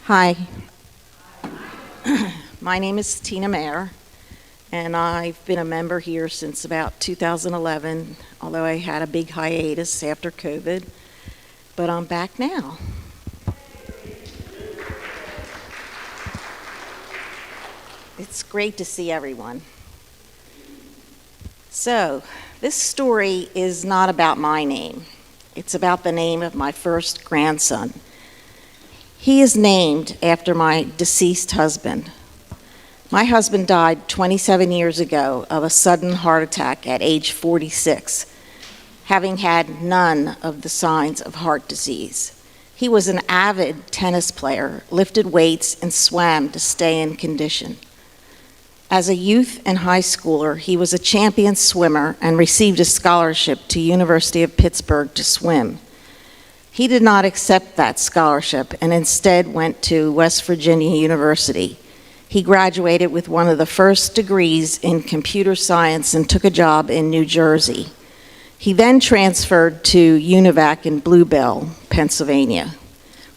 Hi, my name is Tina Mayer, and I've been a member here since about 2011, although I had a big hiatus after COVID, but I'm back now. It's great to see everyone. So, this story is not about my name. It's about the name of my first grandson. He is named after my deceased husband. My husband died 27 years ago of a sudden heart attack at age 46, having had none of the signs of heart disease. He was an avid tennis player, lifted weights, and swam to stay in condition. As a youth and high schooler, he was a champion swimmer and received a scholarship to University of Pittsburgh to swim. He did not accept that scholarship and instead went to West Virginia University. He graduated with one of the first degrees in computer science and took a job in New Jersey. He then transferred to UNIVAC in Bluebell, Pennsylvania.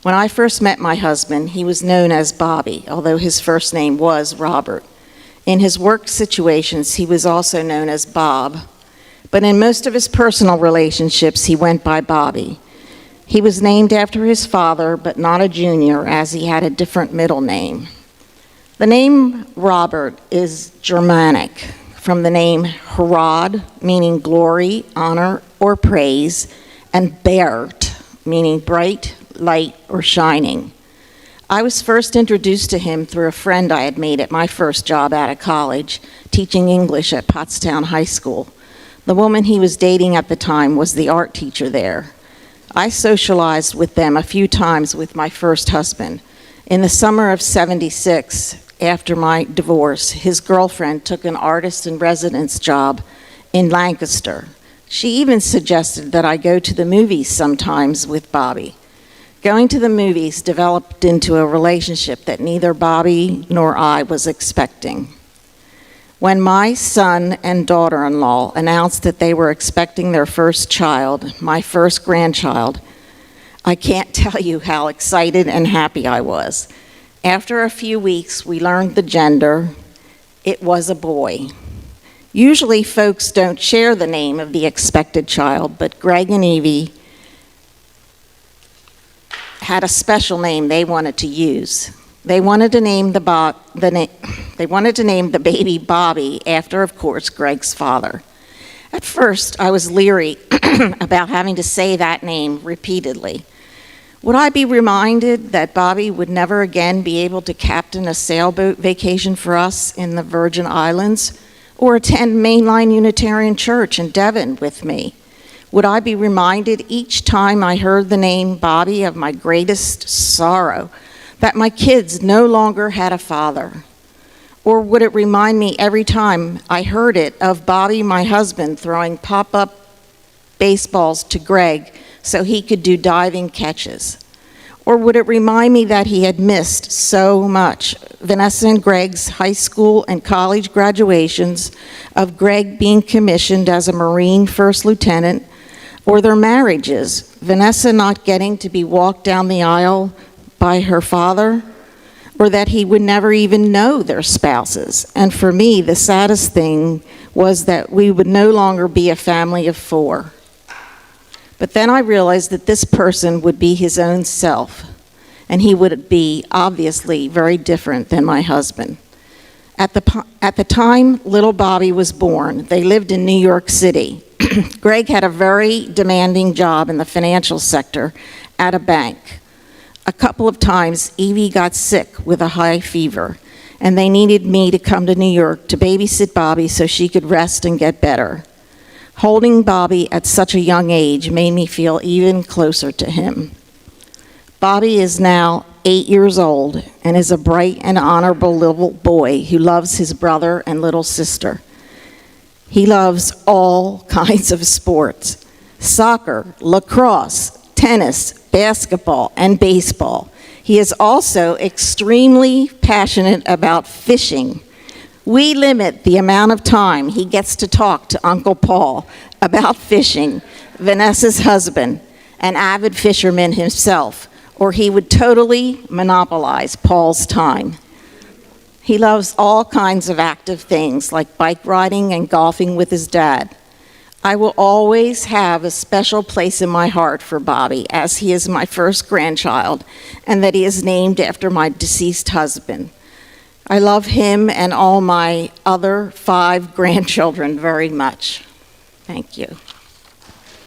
When I first met my husband, he was known as Bobby, although his first name was Robert. In his work situations, he was also known as Bob, but in most of his personal relationships, he went by Bobby. He was named after his father, but not a junior, as he had a different middle name. The name Robert is Germanic, from the name Herod, meaning glory, honor, or praise, and Bert, meaning bright, light, or shining. I was first introduced to him through a friend I had made at my first job out of college, teaching English at Pottstown High School. The woman he was dating at the time was the art teacher there. I socialized with them a few times with my first husband. In the summer of '76, after my divorce, his girlfriend took an artist-in-residence job in Lancaster. She even suggested that I go to the movies sometimes with Bobby. Going to the movies developed into a relationship that neither Bobby nor I was expecting. When my son and daughter-in-law announced that they were expecting their first child, my first grandchild, I can't tell you how excited and happy I was. After a few weeks, we learned the gender. It was a boy. Usually folks don't share the name of the expected child, but Greg and Evie had a special name they wanted to use. They wanted to name the baby Bobby after, of course, Greg's father. At first, I was leery about having to say that name repeatedly. Would I be reminded that Bobby would never again be able to captain a sailboat vacation for us in the Virgin Islands or attend Mainline Unitarian Church in Devon with me? Would I be reminded each time I heard the name Bobby of my greatest sorrow, that my kids no longer had a father? Or would it remind me every time I heard it of Bobby, my husband, throwing pop-up baseballs to Greg so he could do diving catches? Or would it remind me that he had missed so much? Vanessa and Greg's high school and college graduations, of Greg being commissioned as a Marine first lieutenant, or their marriages, Vanessa not getting to be walked down the aisle by her father, or that he would never even know their spouses. And for me, the saddest thing was that we would no longer be a family of four. But then I realized that this person would be his own self, and he would be obviously very different than my husband. At the time little Bobby was born, they lived in New York City. Greg had a very demanding job in the financial sector at a bank. A couple of times, Evie got sick with a high fever, and they needed me to come to New York to babysit Bobby so she could rest and get better. Holding Bobby at such a young age made me feel even closer to him. Bobby is now 8 years old and is a bright and honorable little boy who loves his brother and little sister. He loves all kinds of sports: soccer, lacrosse, tennis, basketball, and baseball. He is also extremely passionate about fishing. We limit the amount of time he gets to talk to Uncle Paul about fishing, Vanessa's husband, an avid fisherman himself, or he would totally monopolize Paul's time. He loves all kinds of active things like bike riding and golfing with his dad. I will always have a special place in my heart for Bobby, as he is my first grandchild and that he is named after my deceased husband. I love him and all my other 5 grandchildren very much. Thank you.